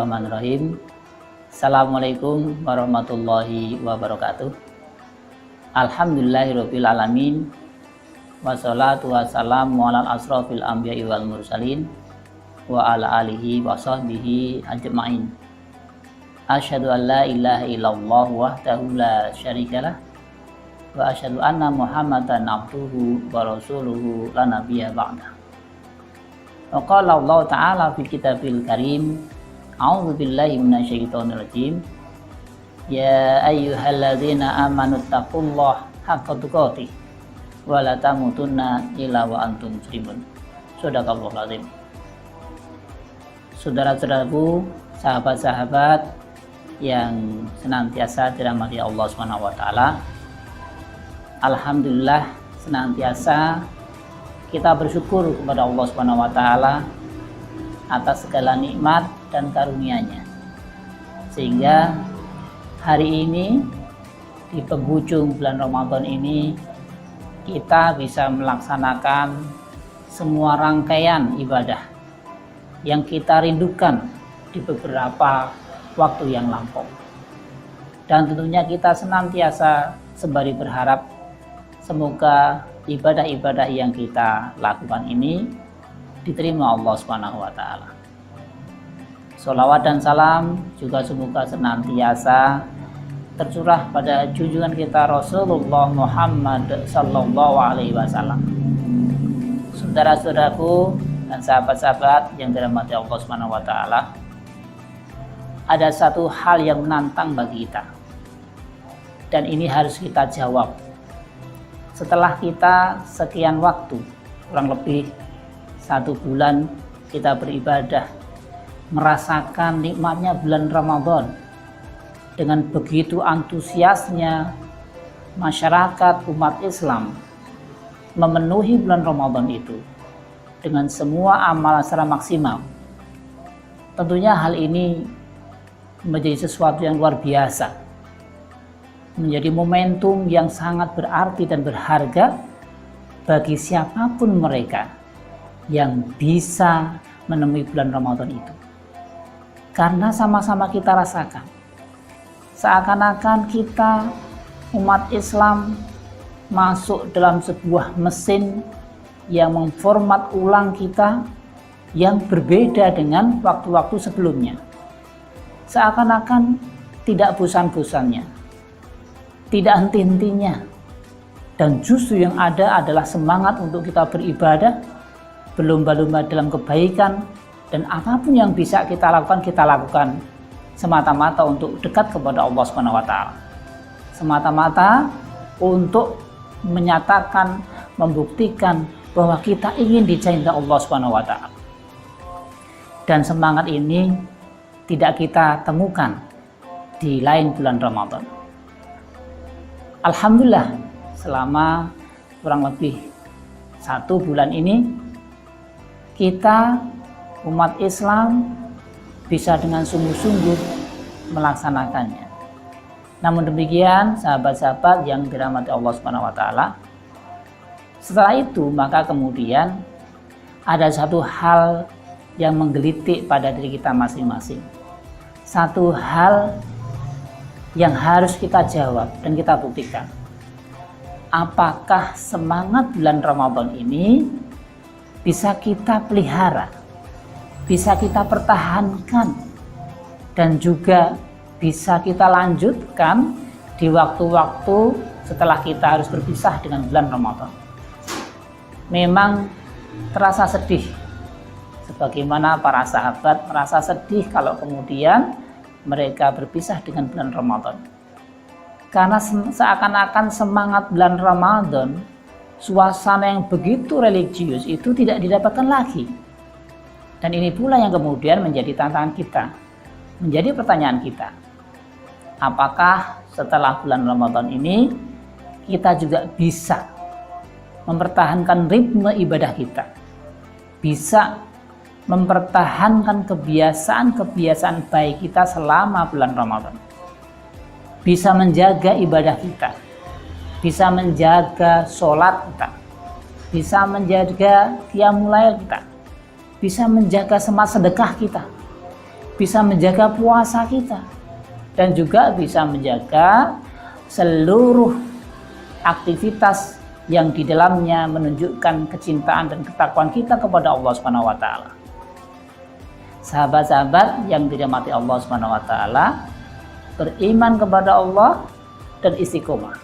Bismillahirrahmanirrahim. Assalamualaikum warahmatullahi wabarakatuh. Alhamdulillahirabbil alamin. Wassalatu wassalamu ala asrofil anbiya'i wal mursalin wa ala alihi wa sahbihi ajma'in. Asyhadu an la ilaha illallah wahdahu la syarikalah wa asyhadu anna Muhammadan abduhu wa rasuluhu la nabiyya ba'dah. Wa qala Allah ta'ala fi kitabil karim, a'udzu billahi minasyaitonir rajim. Ya ayyuhalladzina amanu taqullaha haqqa tuqatih wa la tamutunna illa wa antum muslimun. Shadaqallahul azim. Saudara-saudaraku, sahabat-sahabat yang senantiasa dirahmati Allah Subhanahu wa taala. Alhamdulillah, senantiasa kita bersyukur kepada Allah Subhanahu wa taala atas segala nikmat dan karunia-Nya. Sehingga hari ini di penghujung bulan Ramadan ini kita bisa melaksanakan semua rangkaian ibadah yang kita rindukan di beberapa waktu yang lampau. Dan tentunya kita senantiasa sembari berharap semoga ibadah-ibadah yang kita lakukan ini diterima Allah Subhanahu wa taala. Sholawat dan salam juga semoga senantiasa tercurah pada junjungan kita Rasulullah Muhammad sallallahu alaihi wasallam. Saudara-saudaraku dan sahabat-sahabat yang dirahmati Allah Subhanahu wa taala, ada satu hal yang menantang bagi kita. Dan ini harus kita jawab. Setelah kita sekian waktu, kurang lebih 1 bulan kita beribadah, merasakan nikmatnya bulan Ramadan, dengan begitu antusiasnya masyarakat umat Islam memenuhi bulan Ramadan itu dengan semua amalan secara maksimal. Tentunya hal ini menjadi sesuatu yang luar biasa, menjadi momentum yang sangat berarti dan berharga bagi siapapun mereka yang bisa menemui bulan Ramadan itu. Karena sama-sama kita rasakan, seakan-akan kita umat Islam masuk dalam sebuah mesin yang memformat ulang kita yang berbeda dengan waktu-waktu sebelumnya. Seakan-akan tidak bosan-bosannya, tidak henti-hentinya, dan justru yang ada adalah semangat untuk kita beribadah, berlomba-lomba dalam kebaikan, dan apapun yang bisa kita lakukan semata-mata untuk dekat kepada Allah Subhanahu wa taala. Semata-mata untuk menyatakan, membuktikan bahwa kita ingin dicintai Allah Subhanahu wa taala. Dan semangat ini tidak kita temukan di lain bulan Ramadan. Alhamdulillah, selama kurang lebih 1 bulan ini kita umat Islam bisa dengan sungguh-sungguh melaksanakannya. Namun demikian, sahabat-sahabat yang dirahmati Allah Subhanahu wa taala, setelah itu maka kemudian ada satu hal yang menggelitik pada diri kita masing-masing. Satu hal yang harus kita jawab dan kita buktikan. Apakah semangat bulan Ramadan ini bisa kita pelihara, bisa kita pertahankan, dan juga bisa kita lanjutkan di waktu-waktu setelah kita harus berpisah dengan bulan Ramadan. Memang terasa sedih, sebagaimana para sahabat merasa sedih kalau kemudian mereka berpisah dengan bulan Ramadan. Karena seakan-akan semangat bulan Ramadan, suasana yang begitu religius itu tidak didapatkan lagi. Dan ini pula yang kemudian menjadi tantangan kita, menjadi pertanyaan kita. Apakah setelah bulan Ramadan ini kita juga bisa mempertahankan ritme ibadah kita, bisa mempertahankan kebiasaan-kebiasaan baik kita selama bulan Ramadan, bisa menjaga ibadah kita, bisa menjaga sholat kita, bisa menjaga qiyamul lail kita, bisa menjaga semangat sedekah kita, bisa menjaga puasa kita, dan juga bisa menjaga seluruh aktivitas yang di dalamnya menunjukkan kecintaan dan ketakwaan kita kepada Allah Subhanahu wa taala. Sahabat-sahabat yang dirahmati Allah Subhanahu wa taala, beriman kepada Allah dan istiqomah.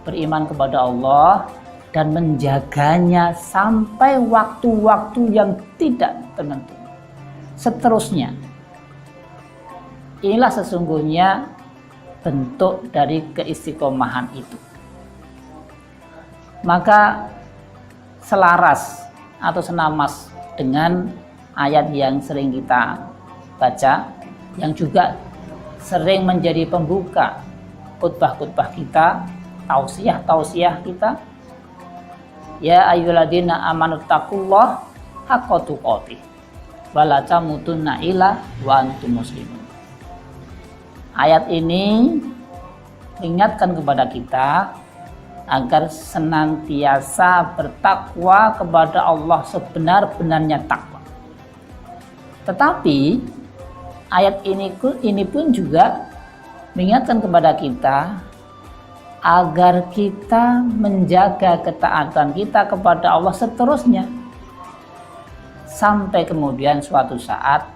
Beriman kepada Allah dan menjaganya sampai waktu-waktu yang tidak tertentu. Seterusnya. Inilah sesungguhnya bentuk dari keistiqomahan itu. Maka selaras atau senamas dengan ayat yang sering kita baca, yang juga sering menjadi pembuka khutbah-khutbah kita, tausiah kita. Ya ayyuhalladzina amanu taqullah haqqa tuqatih wa la tamutunna illa wa antum muslimun. Ayat ini mengingatkan kepada kita agar senantiasa bertakwa kepada Allah sebenar-benarnya takwa. Tetapi ayat ini pun juga mengingatkan kepada kita agar kita menjaga ketaatan kita kepada Allah seterusnya, sampai kemudian suatu saat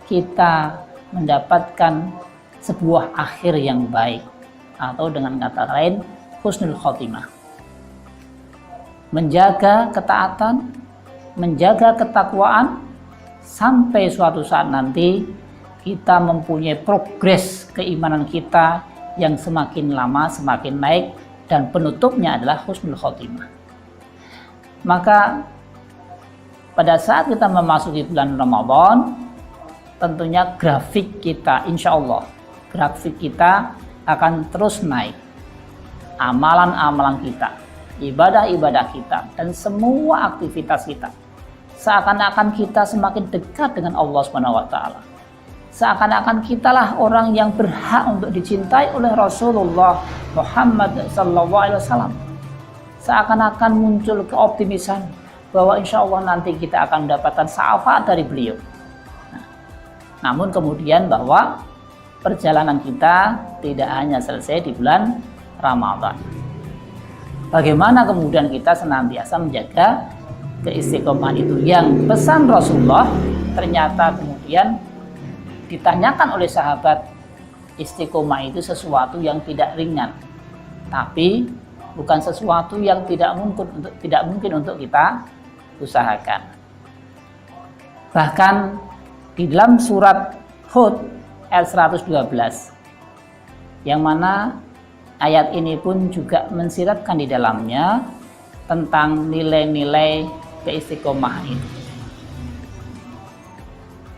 kita mendapatkan sebuah akhir yang baik, atau dengan kata lain husnul khotimah. Menjaga ketaatan, menjaga ketakwaan, sampai suatu saat nanti kita mempunyai progres keimanan kita yang semakin lama semakin naik, dan penutupnya adalah husnul khotimah. Maka pada saat kita memasuki bulan Ramadan, tentunya grafik kita, insya Allah grafik kita akan terus naik. Amalan-amalan kita, ibadah-ibadah kita, dan semua aktivitas kita, seakan-akan kita semakin dekat dengan Allah Subhanahu wa taala. Seakan-akan kitalah orang yang berhak untuk dicintai oleh Rasulullah Muhammad SAW. Seakan-akan muncul keoptimisan bahwa insya Allah nanti kita akan mendapatkan syafaat dari beliau. Namun kemudian bahwa perjalanan kita tidak hanya selesai di bulan Ramadan. Bagaimana kemudian kita senantiasa menjaga keistiqomahan itu, yang pesan Rasulullah ternyata kemudian ditanyakan oleh sahabat, istiqomah itu sesuatu yang tidak ringan, tapi bukan sesuatu yang tidak mungkin untuk kita usahakan. Bahkan di dalam surat Hud ayat 112, yang mana ayat ini pun juga mensiratkan di dalamnya tentang nilai-nilai keistiqomahan itu.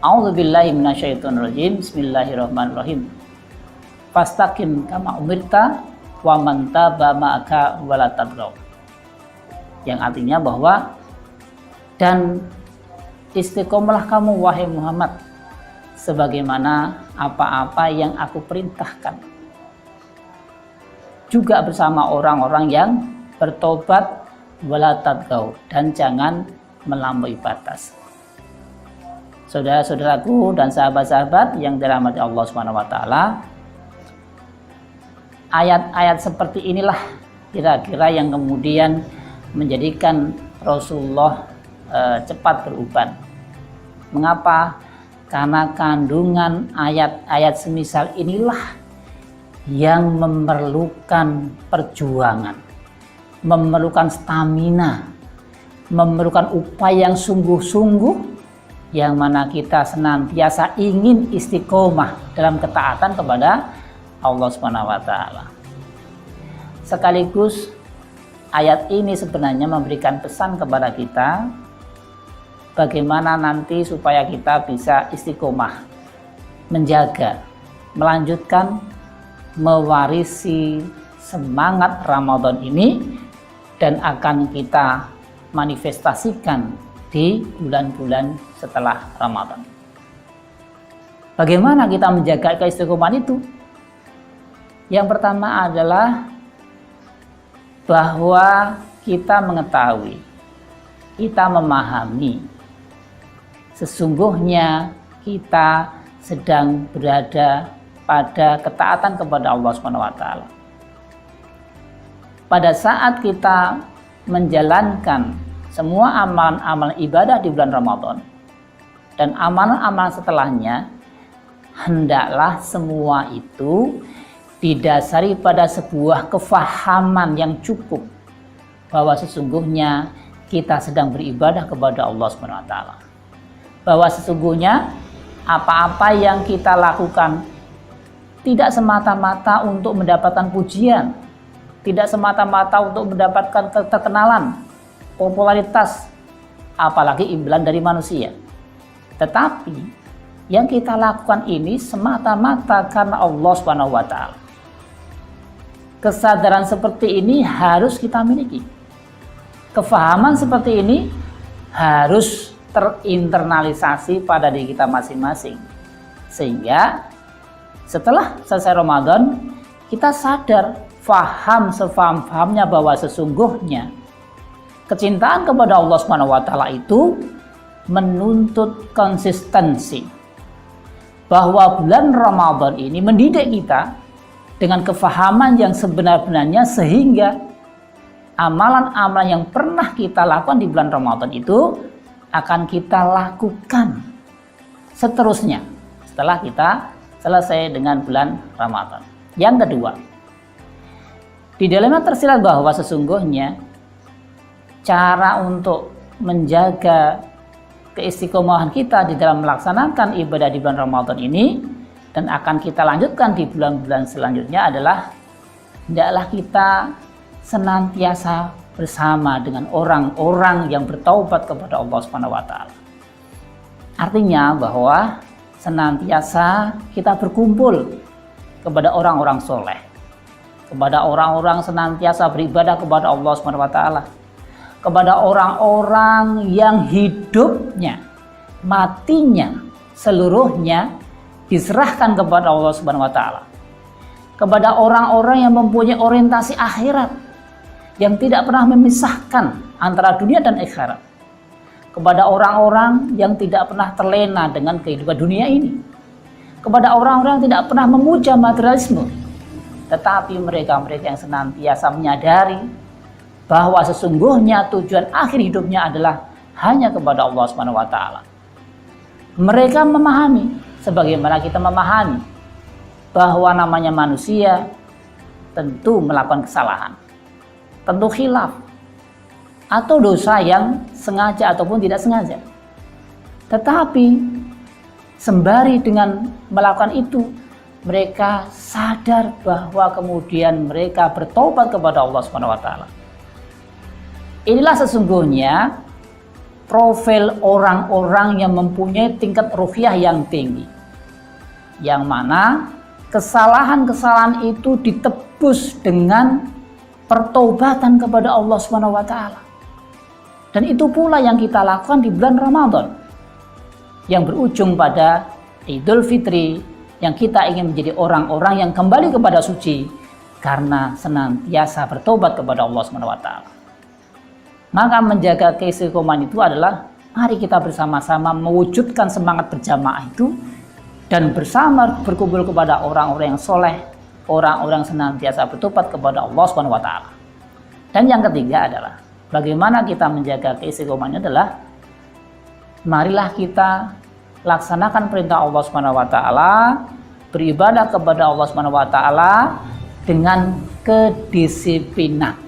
A'udzubillahi minasyaitonirrajim. Bismillahirrahmanirrahim. Fastaqim kama umirta wa man taba ma'aka wa la tadghaw. Yang artinya bahwa dan istiqomahlah kamu wahai Muhammad sebagaimana apa-apa yang aku perintahkan, juga bersama orang-orang yang bertobat, wala tadghaw, dan jangan melampaui batas. Saudara-saudaraku dan sahabat-sahabat yang dirahmati Allah Subhanahu wa taala, ayat-ayat seperti inilah kira-kira yang kemudian menjadikan Rasulullah cepat beruban. Mengapa? Karena kandungan ayat-ayat semisal inilah yang memerlukan perjuangan, memerlukan stamina, memerlukan upaya yang sungguh-sungguh, yang mana kita senantiasa ingin istiqomah dalam ketaatan kepada Allah Subhanahu wa taala. Sekaligus ayat ini sebenarnya memberikan pesan kepada kita bagaimana nanti supaya kita bisa istiqomah, menjaga, melanjutkan, mewarisi semangat Ramadan ini, dan akan kita manifestasikan di bulan-bulan setelah Ramadan. Bagaimana kita menjaga keistiqomahan itu? Yang pertama adalah bahwa kita mengetahui, kita memahami sesungguhnya kita sedang berada pada ketaatan kepada Allah Subhanahu wa taala. Pada saat kita menjalankan semua amalan-amalan ibadah di bulan Ramadan dan amalan-amalan setelahnya, hendaklah semua itu didasari pada sebuah kefahaman yang cukup bahwa sesungguhnya kita sedang beribadah kepada Allah Subhanahu wa taala. Bahwa sesungguhnya apa-apa yang kita lakukan tidak semata-mata untuk mendapatkan pujian, tidak semata-mata untuk mendapatkan keterkenalan, popularitas, apalagi imbalan dari manusia. Tetapi yang kita lakukan ini semata-mata karena Allah Subhanahu wa taala. Kesadaran seperti ini harus kita miliki. Kefahaman seperti ini harus terinternalisasi pada diri kita masing-masing. Sehingga setelah selesai Ramadan, kita sadar, faham sefaham-fahamnya bahwa sesungguhnya kecintaan kepada Allah Subhanahu wa taala itu menuntut konsistensi. Bahwa bulan Ramadan ini mendidik kita dengan kefahaman yang sebenar-benarnya, sehingga amalan-amalan yang pernah kita lakukan di bulan Ramadan itu akan kita lakukan seterusnya setelah kita selesai dengan bulan Ramadan. Yang kedua, di dalamnya tersirat bahwa sesungguhnya cara untuk menjaga keistiqomahan kita di dalam melaksanakan ibadah di bulan Ramadan ini dan akan kita lanjutkan di bulan-bulan selanjutnya adalah hendaklah kita senantiasa bersama dengan orang-orang yang bertaubat kepada Allah Subhanahu wa taala. Artinya bahwa senantiasa kita berkumpul kepada orang-orang soleh, kepada orang-orang senantiasa beribadah kepada Allah Subhanahu wa taala, kepada orang-orang yang hidupnya, matinya, seluruhnya diserahkan kepada Allah Subhanahu wa taala, kepada orang-orang yang mempunyai orientasi akhirat, yang tidak pernah memisahkan antara dunia dan akhirat, kepada orang-orang yang tidak pernah terlena dengan kehidupan dunia ini, kepada orang-orang yang tidak pernah memuja materialisme, tetapi mereka-mereka yang senantiasa menyadari bahwa sesungguhnya tujuan akhir hidupnya adalah hanya kepada Allah Subhanahu wa taala. Mereka memahami sebagaimana kita memahami bahwa namanya manusia tentu melakukan kesalahan, tentu khilaf atau dosa yang sengaja ataupun tidak sengaja. Tetapi sembari dengan melakukan itu, mereka sadar bahwa kemudian mereka bertobat kepada Allah Subhanahu wa taala. Inilah sesungguhnya profil orang-orang yang mempunyai tingkat ruhiyah yang tinggi, yang mana kesalahan-kesalahan itu ditebus dengan pertobatan kepada Allah Subhanahu wa taala. Dan itu pula yang kita lakukan di bulan Ramadan, yang berujung pada Idul Fitri, yang kita ingin menjadi orang-orang yang kembali kepada suci karena senantiasa bertobat kepada Allah Subhanahu wa taala. Maka menjaga keistiqomahan itu adalah mari kita bersama-sama mewujudkan semangat berjamaah itu dan bersama berkumpul kepada orang-orang yang soleh, orang-orang senantiasa bertobat kepada Allah Subhanahu wa taala. Dan yang ketiga adalah bagaimana kita menjaga keistiqomahannya adalah marilah kita laksanakan perintah Allah Subhanahu wa taala, beribadah kepada Allah Subhanahu wa taala dengan kedisiplinan.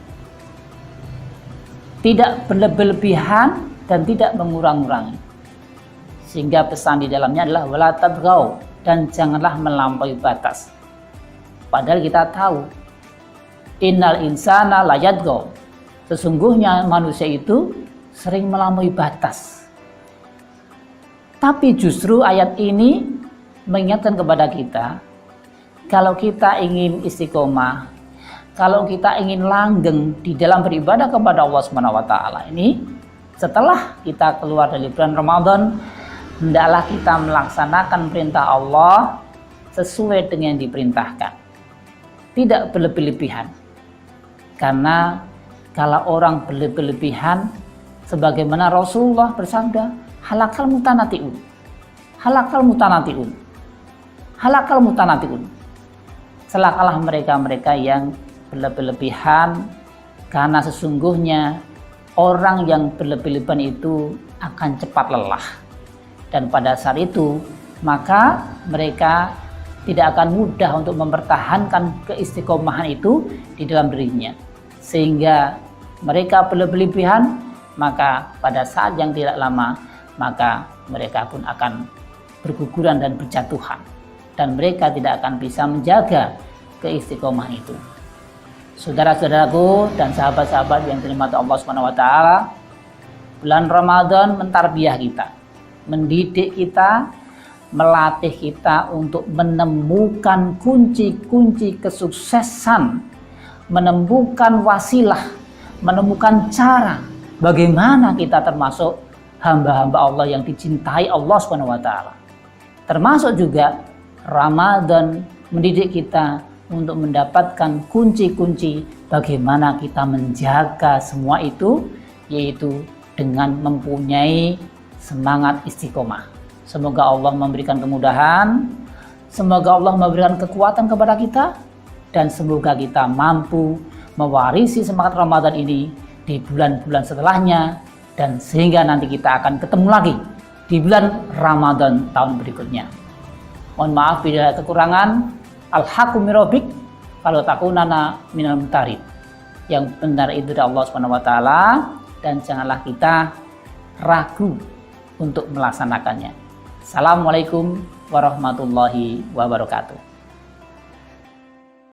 Tidak berlebihan dan tidak mengurang-urangi. Sehingga pesan di dalamnya adalah wala tadghaw, dan janganlah melampaui batas. Padahal kita tahu innal insana la yadghaw, sesungguhnya manusia itu sering melampaui batas. Tapi justru ayat ini mengingatkan kepada kita, kalau kita ingin istiqomah, kalau kita ingin langgeng di dalam beribadah kepada Allah Subhanahu wa taala ini, setelah kita keluar dari bulan Ramadan, hendaklah kita melaksanakan perintah Allah sesuai dengan yang diperintahkan. Tidak berlebih-lebihan. Karena kalau orang berlebih-lebihan, sebagaimana Rasulullah bersabda, halakal mutanatiun. Halakal mutanatiun. Halakal mutanatiun. Celakalah mereka-mereka yang berlebih-lebihan, karena sesungguhnya orang yang berlebih-lebihan itu akan cepat lelah. Dan pada saat itu maka mereka tidak akan mudah untuk mempertahankan keistiqomahan itu di dalam dirinya, sehingga mereka berlebih-lebihan, maka pada saat yang tidak lama maka mereka pun akan berguguran dan berjatuhan, dan mereka tidak akan bisa menjaga keistiqomahan itu. Saudara-saudaraku dan sahabat-sahabat yang dirahmati Allah Subhanahu wa taala, bulan Ramadan mentarbiyah kita, mendidik kita, melatih kita untuk menemukan kunci-kunci kesuksesan, menemukan wasilah, menemukan cara bagaimana kita termasuk hamba-hamba Allah yang dicintai Allah Subhanahu wa taala. Termasuk juga Ramadan mendidik kita untuk mendapatkan kunci-kunci bagaimana kita menjaga semua itu, yaitu dengan mempunyai semangat istiqomah. Semoga Allah memberikan kemudahan, semoga Allah memberikan kekuatan kepada kita, dan semoga kita mampu mewarisi semangat Ramadan ini di bulan-bulan setelahnya, dan sehingga nanti kita akan ketemu lagi di bulan Ramadan tahun berikutnya. Mohon maaf bila ada kekurangan. Al-haqqu min rabbik kalau takunana minal mumtarin. Yang benar itu dari Allah Subhanahu wa taala, dan janganlah kita ragu untuk melaksanakannya. Assalamualaikum warahmatullahi wabarakatuh.